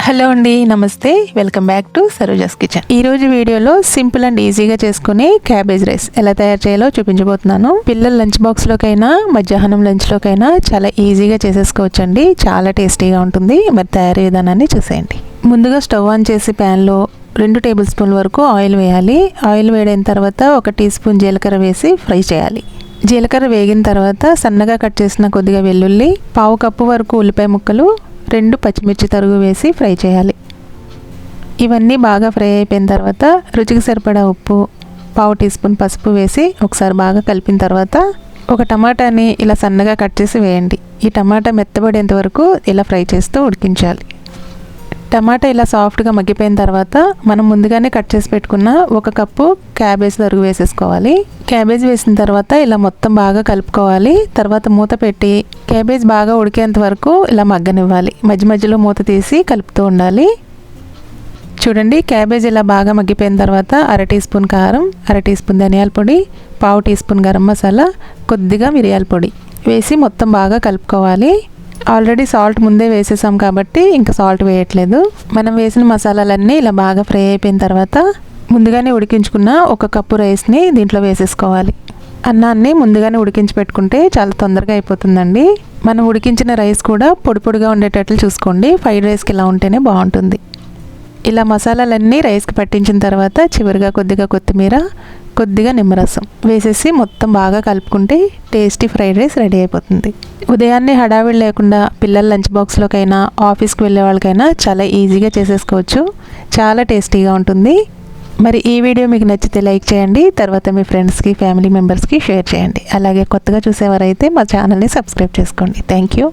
Hello అండి, నమస్తే. Welcome back to Saroja's kitchen. ఈ రోజు వీడియోలో సింపుల్ అండ్ ఈజీగా చేసుకునే క్యాబేజ్ రైస్ ఎలా తయారు చేయాలో చూపించబోతున్నాను. పిల్లల లంచ్ బాక్స్ లోకైనా మధ్యాహ్నం లంచ్ లోకైనా చాలా ఈజీగా చేసేసుకోవచ్చండి. చాలా టేస్టీగా ఉంటుంది. మరి తయారీ విధానాన్ని చూసేయండి. ముందుగా స్టవ్ ఆన్ చేసి ప్యాన్లో 2 టేబుల్ స్పూన్ల వరకు ఆయిల్ వేయాలి. ఆయిల్ వేడైన తర్వాత 1 టీ స్పూన్ జీలకర్ర వేసి ఫ్రై చేయాలి. జీలకర్ర వేగిన తర్వాత సన్నగా కట్ చేసిన కొద్దిగా వెల్లుల్లి, 1/2 కప్పు వరకు ఉల్లిపాయ ముక్కలు, 2 పచ్చిమిర్చి తరుగు వేసి ఫ్రై చేయాలి. ఇవన్నీ బాగా ఫ్రై అయిపోయిన తర్వాత రుచికి సరిపడా ఉప్పు, 1/2 టీ స్పూన్ పసుపు వేసి ఒకసారి బాగా కలిపిన తర్వాత ఒక టమాటాని ఇలా సన్నగా కట్ చేసి వేయండి. ఈ టమాటా మెత్తబడేంత వరకు ఇలా ఫ్రై చేస్తూ ఉడికించాలి. టమాటా ఇలా సాఫ్ట్గా మగ్గిపోయిన తర్వాత మనం ముందుగానే కట్ చేసి పెట్టుకున్న 1 కప్పు క్యాబేజ్ తరుగు వేసేసుకోవాలి. క్యాబేజ్ వేసిన తర్వాత ఇలా మొత్తం బాగా కలుపుకోవాలి. తర్వాత మూత పెట్టి క్యాబేజ్ బాగా ఉడికేంత వరకు ఇలా మగ్గనివ్వాలి. మధ్య మధ్యలో మూత తీసి కలుపుతూ ఉండాలి. చూడండి, క్యాబేజ్ ఇలా బాగా మగ్గిపోయిన తర్వాత 1/2 టీ స్పూన్ కారం, 1/2 టీ స్పూన్ ధనియాల పొడి, 1/2 టీ స్పూన్ గరం మసాలా, కొద్దిగా మిరియాల పొడి వేసి మొత్తం బాగా కలుపుకోవాలి. ఆల్రెడీ సాల్ట్ ముందే వేసేసాం కాబట్టి ఇంకా సాల్ట్ వేయట్లేదు. మనం వేసిన మసాలాలన్నీ ఇలా బాగా ఫ్రై అయిపోయిన తర్వాత ముందుగానే ఉడికించుకున్న 1 కప్పు రైస్ని దీంట్లో వేసేసుకోవాలి. అన్నాన్ని ముందుగానే ఉడికించి పెట్టుకుంటే చాలా తొందరగా అయిపోతుందండి. మనం ఉడికించిన రైస్ కూడా పొడి పొడిగా ఉండేటట్లు చూసుకోండి. ఫ్రైడ్ రైస్కి ఇలా ఉంటేనే బాగుంటుంది. ఇలా మసాలాలన్నీ రైస్కి పట్టించిన తర్వాత చివరిగా కొద్దిగా కొత్తిమీర, కొద్దిగా నిమ్మరసం వేసేసి మొత్తం బాగా కలుపుకుంటే టేస్టీ ఫ్రైడ్ రైస్ రెడీ అయిపోతుంది. ఉదయాన్నే హడావిడి లేకుండా పిల్లల లంచ్ బాక్స్లోకైనా ఆఫీస్కి వెళ్ళే వాళ్ళకైనా చాలా ఈజీగా చేసేసుకోవచ్చు. చాలా టేస్టీగా ఉంటుంది. మరి ఈ వీడియో మీకు నచ్చితే లైక్ చేయండి. తర్వాత మీ ఫ్రెండ్స్కి, ఫ్యామిలీ మెంబర్స్కి షేర్ చేయండి. అలాగే కొత్తగా చూసేవారైతే మా ఛానల్ని సబ్స్క్రైబ్ చేసుకోండి. Thank you.